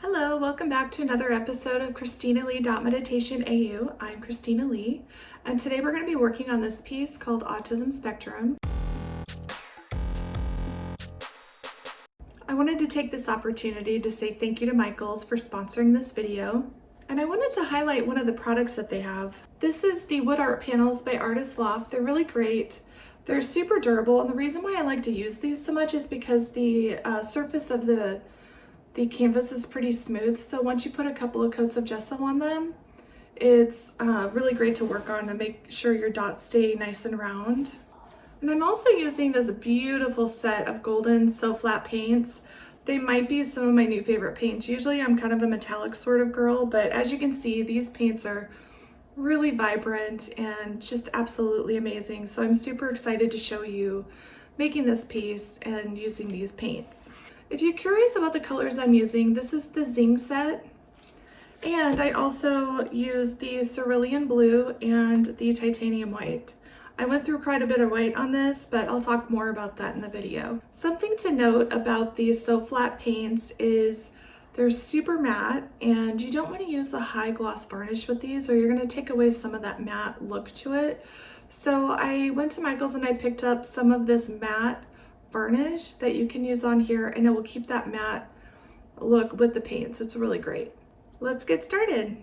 Hello, welcome back to another episode of Christina Lee Meditation AU. I'm Christina Lee, and today we're going to be working on this piece called Autism Spectrum. I wanted to take this opportunity to say thank you to Michaels for sponsoring this video, and I wanted to highlight one of the products that they have. This is the wood art panels by Loft. They're really great. They're super durable, and the reason why I like to use these so much is because the surface of the canvas is pretty smooth, so once you put a couple of coats of gesso on them, it's really great to work on and make sure your dots stay nice and round. And I'm also using this beautiful set of golden Soflat paints. They might be some of my new favorite paints. Usually I'm kind of a metallic sort of girl, but as you can see, these paints are really vibrant and just absolutely amazing. So I'm super excited to show you making this piece and using these paints. If you're curious about the colors I'm using, this is the Zing set. And I also use the Cerulean blue and the titanium white. I went through quite a bit of white on this, but I'll talk more about that in the video. Something to note about these Soflat paints is they're super matte, and you don't want to use a high gloss varnish with these or you're going to take away some of that matte look to it. So I went to Michaels and I picked up some of this matte varnish that you can use on here, and it will keep that matte look with the paints. It's really great. Let's get started.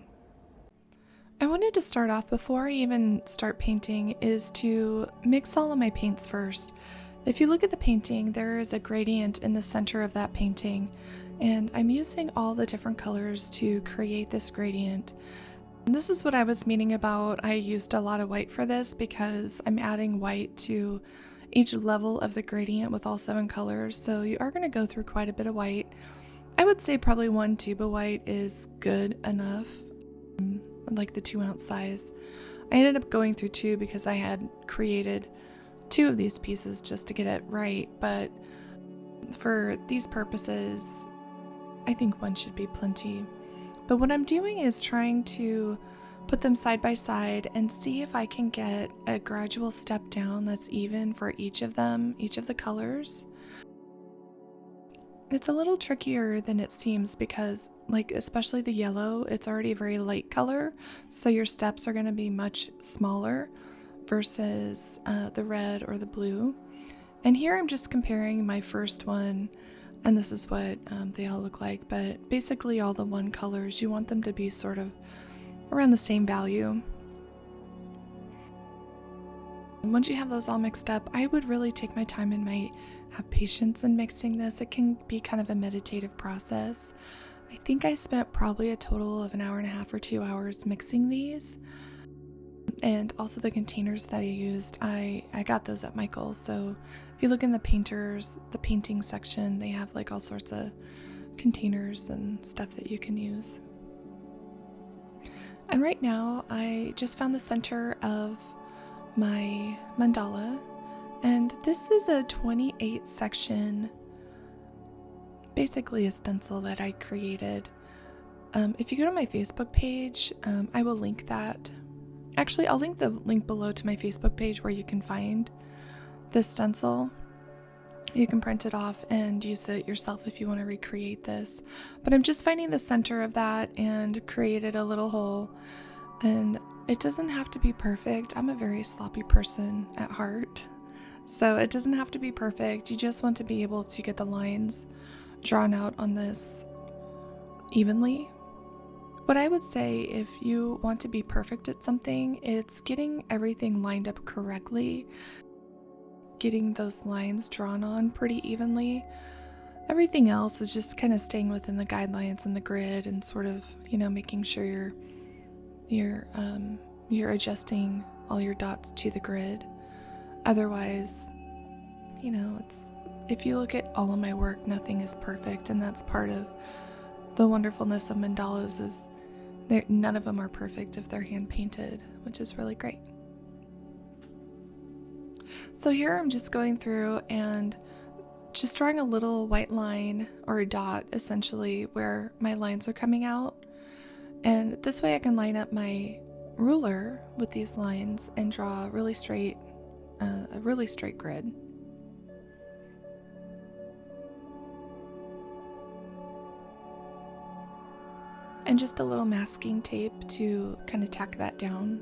I wanted to start off before I even start painting is to mix all of my paints first. If you look at the painting, there is a gradient in the center of that painting, and I'm using all the different colors to create this gradient. And this is what I was meaning about I used a lot of white for this, because I'm adding white to each level of the gradient with all 7 colors, so you are going to go through quite a bit of white. I would say probably 1 tube of white is good enough, like the 2-ounce size. I ended up going through 2 because I had created 2 of these pieces just to get it right, but for these purposes, I think 1 should be plenty. But what I'm doing is trying to put them side by side and see if I can get a gradual step down that's even for each of them, each of the colors. It's a little trickier than it seems because, like, especially the yellow, it's already a very light color, so your steps are going to be much smaller versus the red or the blue. And here I'm just comparing my first one, and this is what they all look like, but basically all the 1 colors, you want them to be sort of around the same value. And once you have those all mixed up, I would really take my time and might have patience in mixing this. It can be kind of a meditative process. I think I spent probably a total of 1.5 hours or 2 hours mixing these. And also the containers that I used, I got those at Michaels. So if you look in the painting section, they have like all sorts of containers and stuff that you can use. And right now, I just found the center of my mandala, and this is a 28 section, basically a stencil that I created. If you go to my Facebook page, I will link that. Actually, I'll link the link below to my Facebook page where you can find this stencil. You can print it off and use it yourself if you want to recreate this. But I'm just finding the center of that and created a little hole. And it doesn't have to be perfect. I'm a very sloppy person at heart, so it doesn't have to be perfect. You just want to be able to get the lines drawn out on this evenly. What I would say, if you want to be perfect at something, it's getting everything lined up correctly, getting those lines drawn on pretty evenly. Everything else is just kind of staying within the guidelines and the grid and sort of, making sure you're adjusting all your dots to the grid. Otherwise, if you look at all of my work, nothing is perfect, and that's part of the wonderfulness of mandalas is none of them are perfect if they're hand painted, which is really great. So here I'm just going through and just drawing a little white line or a dot essentially where my lines are coming out, and this way I can line up my ruler with these lines and draw a really straight grid. and just a little masking tape to kind of tack that down.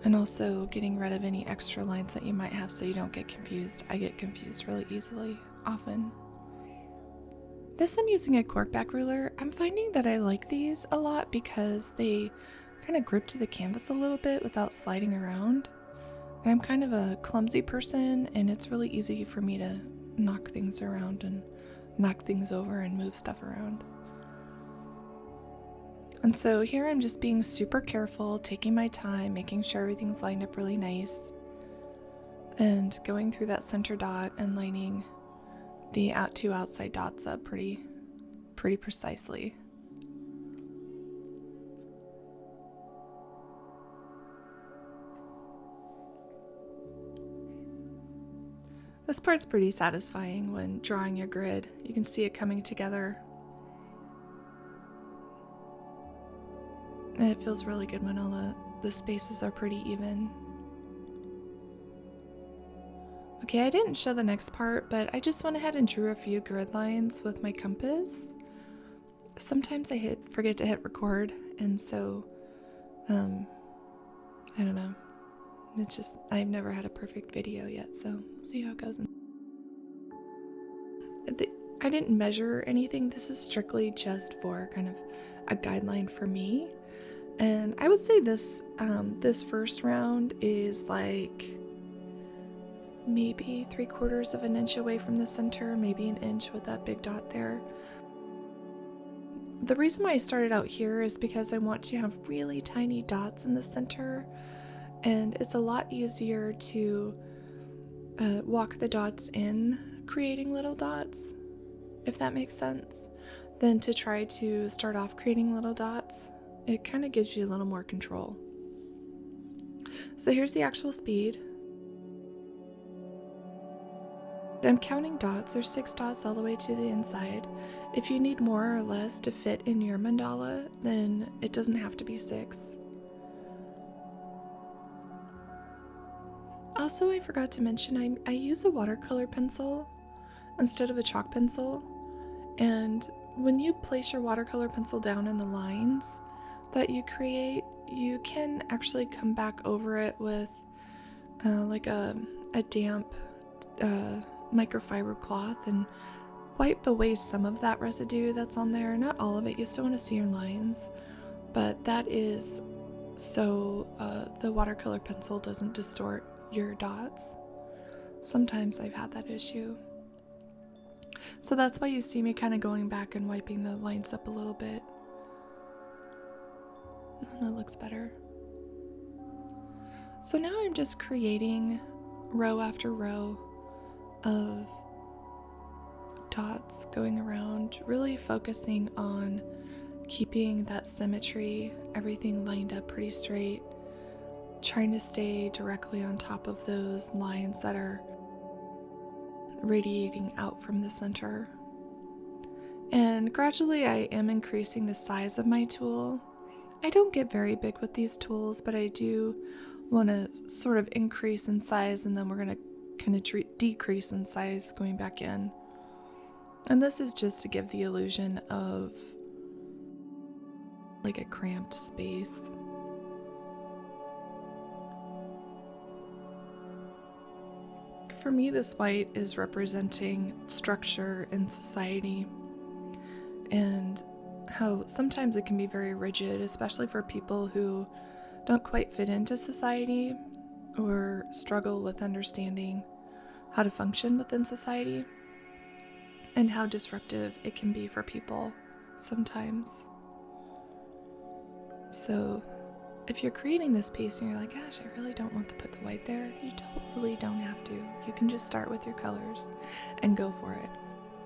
And also getting rid of any extra lines that you might have so you don't get confused. I get confused really easily, often. This I'm using a corkback ruler. I'm finding that I like these a lot because they kind of grip to the canvas a little bit without sliding around. And I'm kind of a clumsy person, and it's really easy for me to knock things around and knock things over and move stuff around. And so here I'm just being super careful, taking my time, making sure everything's lined up really nice, and going through that center dot and lining the two outside dots up pretty precisely. This part's pretty satisfying when drawing your grid. You can see it coming together. And it feels really good when all the spaces are pretty even. Okay, I didn't show the next part, but I just went ahead and drew a few grid lines with my compass. Sometimes I forget to hit record, and so, I don't know. It's just, I've never had a perfect video yet, so we'll see how it goes. I didn't measure anything. This is strictly just for kind of a guideline for me. And I would say this first round is like maybe 3/4 of an inch away from the center, maybe an inch with that big dot there. The reason why I started out here is because I want to have really tiny dots in the center, and it's a lot easier to walk the dots in, creating little dots, if that makes sense, than to try to start off creating little dots. It kind of gives you a little more control. So here's the actual speed. I'm counting dots. There's 6 dots all the way to the inside. If you need more or less to fit in your mandala, then it doesn't have to be 6. Also, I forgot to mention, I use a watercolor pencil instead of a chalk pencil. And when you place your watercolor pencil down in the lines that you create, you can actually come back over it with like a damp microfiber cloth and wipe away some of that residue that's on there. Not all of it, you still want to see your lines, but that is so the watercolor pencil doesn't distort your dots. Sometimes I've had that issue. So that's why you see me kind of going back and wiping the lines up a little bit. And that looks better. So now I'm just creating row after row of dots going around, really focusing on keeping that symmetry, everything lined up pretty straight, trying to stay directly on top of those lines that are radiating out from the center. And gradually I am increasing the size of my tool. I don't get very big with these tools, but I do want to sort of increase in size, and then we're going to kind of decrease in size going back in. And this is just to give the illusion of like a cramped space. For me, this white is representing structure in society and how sometimes it can be very rigid, especially for people who don't quite fit into society or struggle with understanding how to function within society, and how disruptive it can be for people sometimes. So if you're creating this piece and you're like, gosh, I really don't want to put the white there, you totally don't have to. You can just start with your colors and go for it.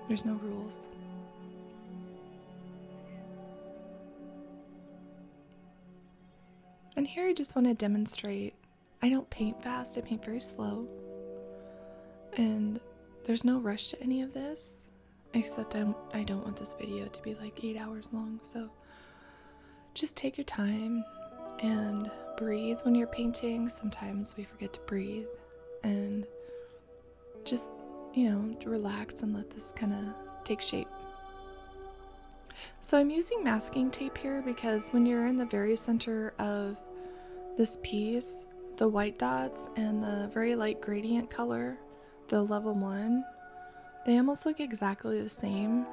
There's no rules. And here I just want to demonstrate, I don't paint fast, I paint very slow. And there's no rush to any of this, except I don't want this video to be like 8 hours long, so just take your time and breathe when you're painting. Sometimes we forget to breathe, and just, relax and let this kind of take shape. So I'm using masking tape here because when you're in the very center of this piece, the white dots and the very light gradient color, the level 1, they almost look exactly the same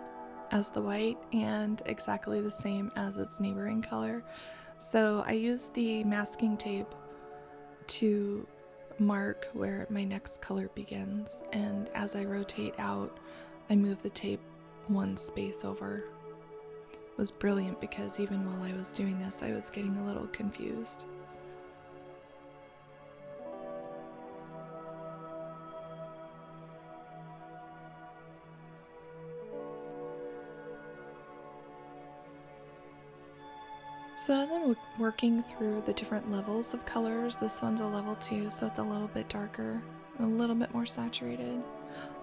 as the white and exactly the same as its neighboring color. So I use the masking tape to mark where my next color begins, and as I rotate out, I move the tape one space over. It was brilliant because even while I was doing this, I was getting a little confused. So as I'm working through the different levels of colors, this one's a level 2, so it's a little bit darker, a little bit more saturated.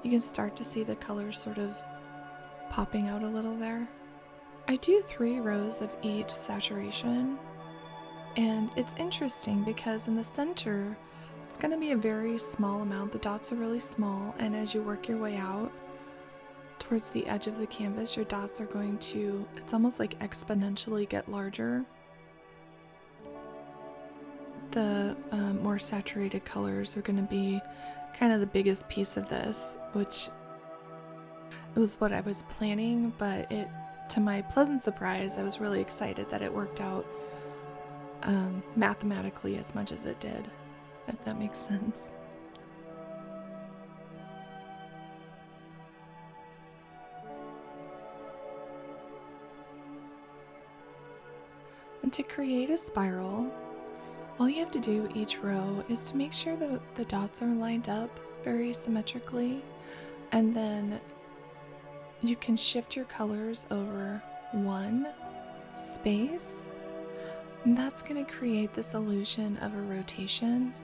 You can start to see the colors sort of popping out a little there. I do 3 rows of each saturation, and it's interesting because in the center, it's going to be a very small amount. The dots are really small, and as you work your way out towards the edge of the canvas, your dots are going to, it's almost like exponentially get larger. The more saturated colors are going to be kind of the biggest piece of this, which was what I was planning, but to my pleasant surprise, I was really excited that it worked out mathematically as much as it did, if that makes sense. And to create a spiral, all you have to do each row is to make sure that the dots are lined up very symmetrically, and then you can shift your colors over one space, and that's going to create this illusion of a rotation,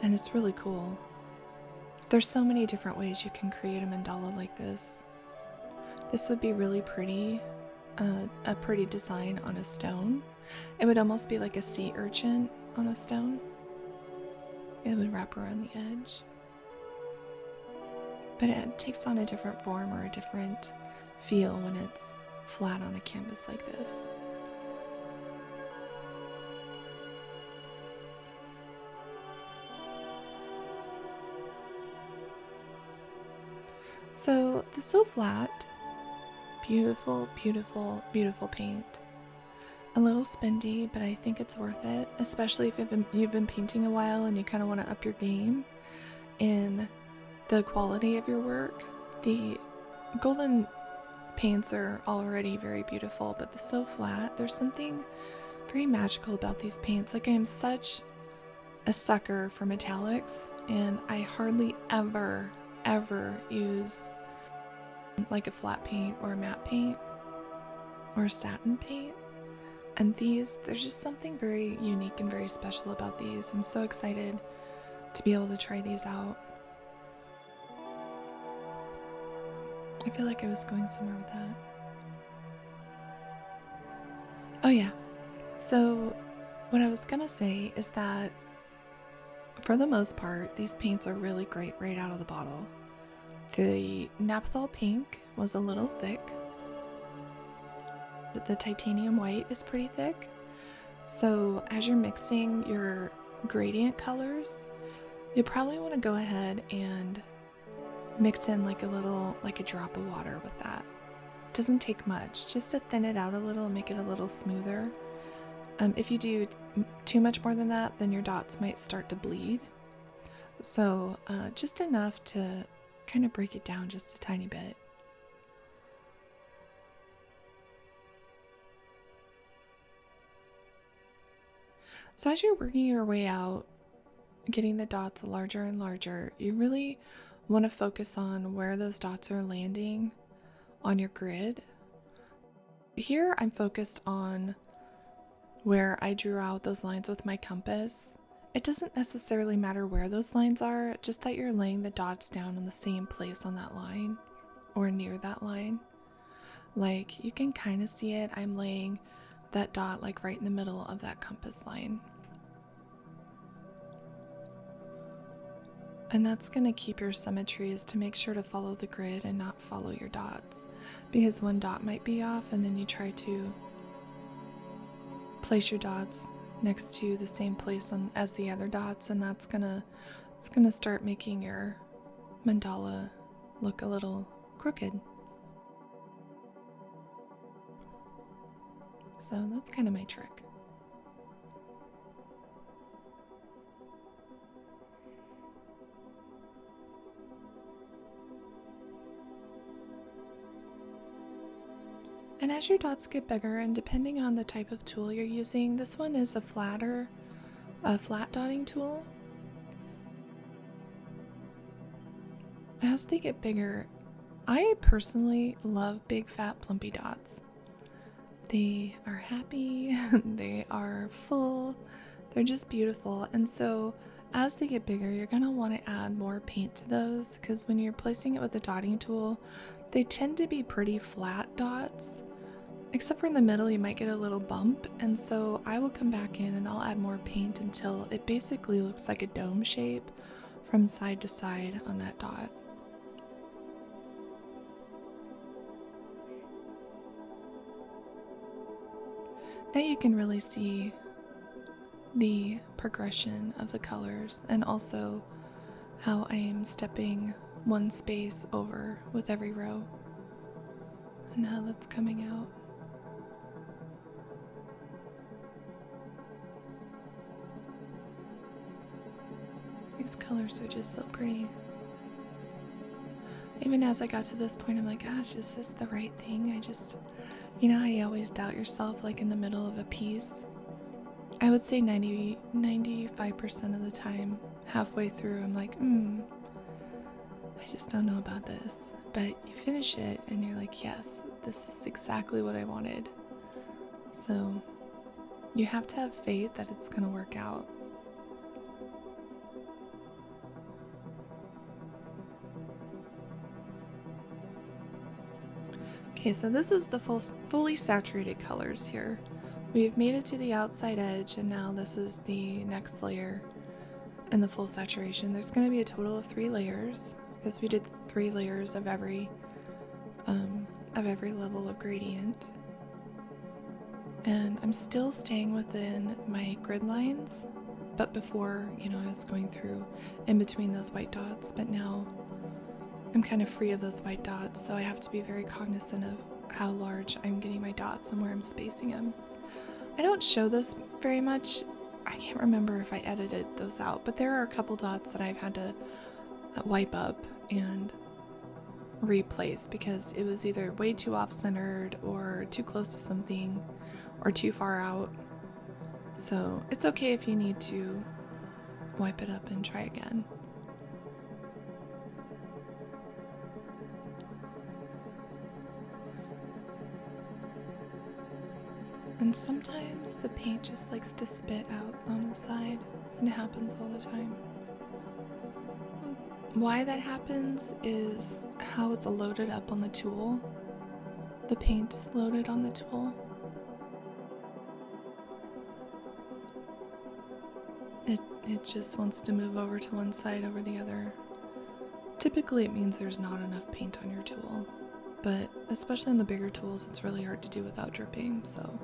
and it's really cool. There's so many different ways you can create a mandala like this. This would be really pretty, a pretty design on a stone. It would almost be like a sea urchin on a stone. It would wrap around the edge. But it takes on a different form or a different feel when it's flat on a canvas like this. So the Soflat, beautiful, beautiful, beautiful paint. A little spendy, but I think it's worth it, especially if you've been painting a while and you kind of want to up your game in the quality of your work. The golden paints are already very beautiful, but the Soflat, there's something very magical about these paints. Like, I am such a sucker for metallics, and I hardly ever use like a flat paint or a matte paint or a satin paint. And these, there's just something very unique and very special about these. I'm so excited to be able to try these out. I feel like I was going somewhere with that. Oh yeah, so what I was gonna say is that for the most part, these paints are really great right out of the bottle. The Naphthol pink was a little thick. The titanium white is pretty thick. So as you're mixing your gradient colors, you probably want to go ahead and mix in like a drop of water with that. It doesn't take much, just to thin it out a little and make it a little smoother. If you do too much more than that, then your dots might start to bleed. So just enough to kind of break it down just a tiny bit. So as you're working your way out, getting the dots larger and larger, you really want to focus on where those dots are landing on your grid. Here I'm focused on where I drew out those lines with my compass. It doesn't necessarily matter where those lines are, just that you're laying the dots down in the same place on that line or near that line. Like, you can kind of see it. I'm laying that dot like right in the middle of that compass line. And that's going to keep your symmetry, is to make sure to follow the grid and not follow your dots. Because one dot might be off and then you try to place your dots next to the same place as the other dots, and it's gonna start making your mandala look a little crooked. So that's kind of my trick. And as your dots get bigger, and depending on the type of tool you're using, this one is a flat dotting tool. As they get bigger, I personally love big fat plumpy dots. They are happy, they are full, they're just beautiful. And so as they get bigger, you're going to want to add more paint to those, because when you're placing it with the dotting tool, they tend to be pretty flat dots. Except for in the middle, you might get a little bump, and so I will come back in and I'll add more paint until it basically looks like a dome shape from side to side on that dot. Now you can really see the progression of the colors, and also how I am stepping one space over with every row, and how that's coming out. These colors are just so pretty. Even as I got to this point, I'm like, gosh, is this the right thing? You know how you always doubt yourself, like in the middle of a piece? I would say 95% of the time, halfway through, I'm like, I just don't know about this. But you finish it and you're like, yes, this is exactly what I wanted. So you have to have faith that it's going to work out. Okay, so this is the fully saturated colors here. We've made it to the outside edge, and now this is the next layer in the full saturation. There's going to be a total of 3 layers, because we did 3 layers of every level of gradient. And I'm still staying within my grid lines, but before, I was going through in between those white dots, but now I'm kind of free of those white dots, so I have to be very cognizant of how large I'm getting my dots and where I'm spacing them. I don't show this very much. I can't remember if I edited those out, but there are a couple dots that I've had to wipe up and replace because it was either way too off-centered or too close to something or too far out. So it's okay if you need to wipe it up and try again. And sometimes the paint just likes to spit out on the side, and it happens all the time. Why that happens is how it's loaded up on the tool. The paint is loaded on the tool. It just wants to move over to one side over the other. Typically it means there's not enough paint on your tool, but especially on the bigger tools, it's really hard to do without dripping, so.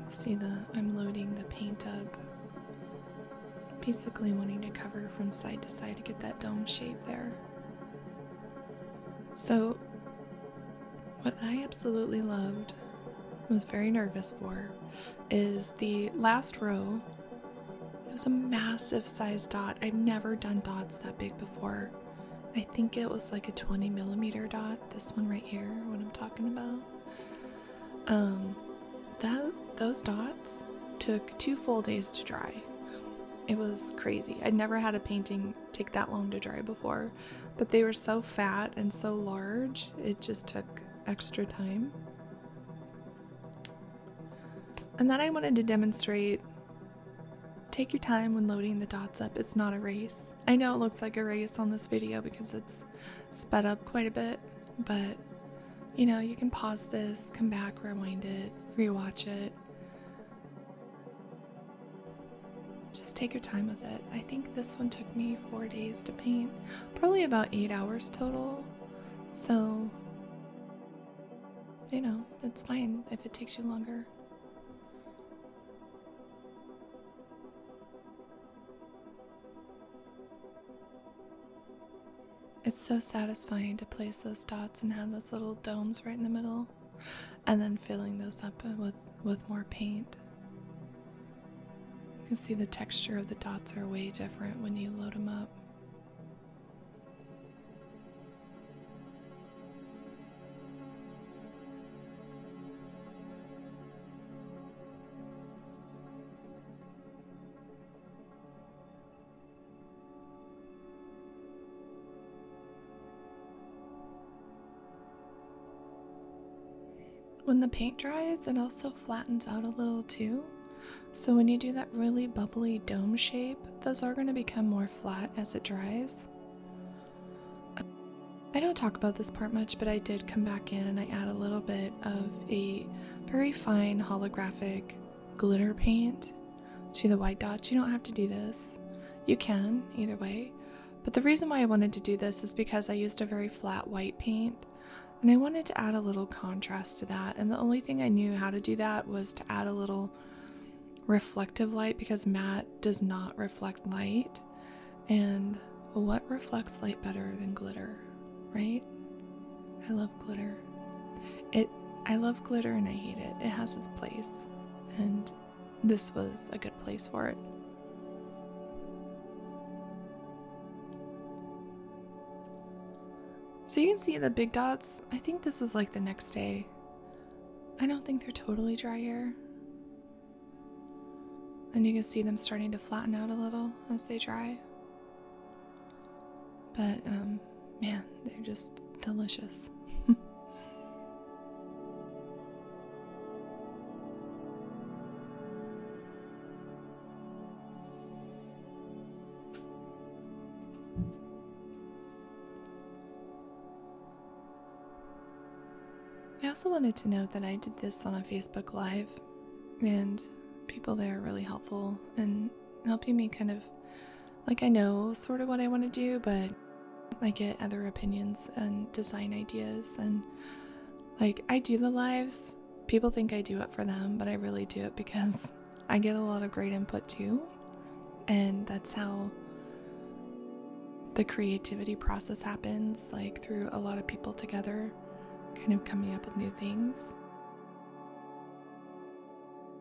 See, I'm loading the paint up, basically wanting to cover from side to side to get that dome shape there. So what I absolutely loved, was very nervous for, is the last row. It was a massive size dot. I've never done dots that big before. I think it was like a 20mm dot, this one right here, what I'm talking about. Those dots took 2 full days to dry. It was crazy. I'd never had a painting take that long to dry before, but they were so fat and so large, it just took extra time. And then I wanted to demonstrate, take your time when loading the dots up. It's not a race. I know it looks like a race on this video because it's sped up quite a bit, but You know, you can pause this, come back, rewind it, rewatch it. Just take your time with it. I think this one took me 4 days to paint, probably about 8 hours total. So, you know, it's fine if it takes you longer. It's so satisfying to place those dots and have those little domes right in the middle, and then filling those up with more paint. You can see the texture of the dots are way different when you load them up. When the paint dries, it also flattens out a little too. So when you do that really bubbly dome shape, those are going to become more flat as it dries. I don't talk about this part much, but I did come back in and I add a little bit of a very fine holographic glitter paint to the white dots. You don't have to do this. You can, either way. But the reason why I wanted to do this is because I used a very flat white paint. And I wanted to add a little contrast to that. And the only thing I knew how to do that was to add a little reflective light, because matte does not reflect light. And what reflects light better than glitter, right? I love glitter. I love glitter and I hate it. It has its place. And this was a good place for it. So you can see the big dots. I think this was like the next day. I don't think they're totally dry here. And you can see them starting to flatten out a little as they dry. But, man, they're just delicious. I also wanted to note that I did this on a Facebook Live, and people there are really helpful and helping me kind of, like, I know sort of what I want to do, but I get other opinions and design ideas, and like, I do the lives. People think I do it for them, but I really do it because I get a lot of great input too, and that's how the creativity process happens, like through a lot of people together kind of coming up with new things.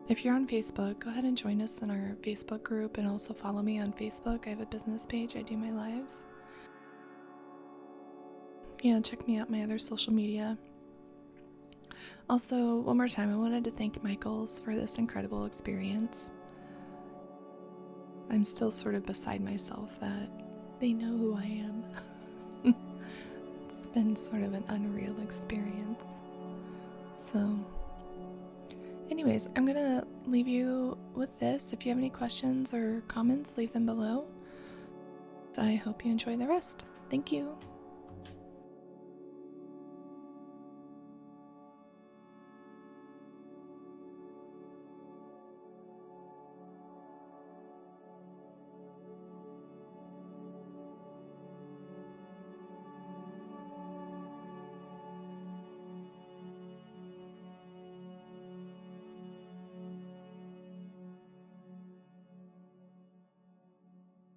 If you're on Facebook, go ahead and join us in our Facebook group, and also follow me on Facebook. I have a business page. I do my lives. Yeah, check me out my other social media. Also, one more time, I wanted to thank Michaels for this incredible experience. I'm still sort of beside myself that they know who I am. It's been sort of an unreal experience. So, anyways, I'm gonna leave you with this. If you have any questions or comments, leave them below. I hope you enjoy the rest. Thank you.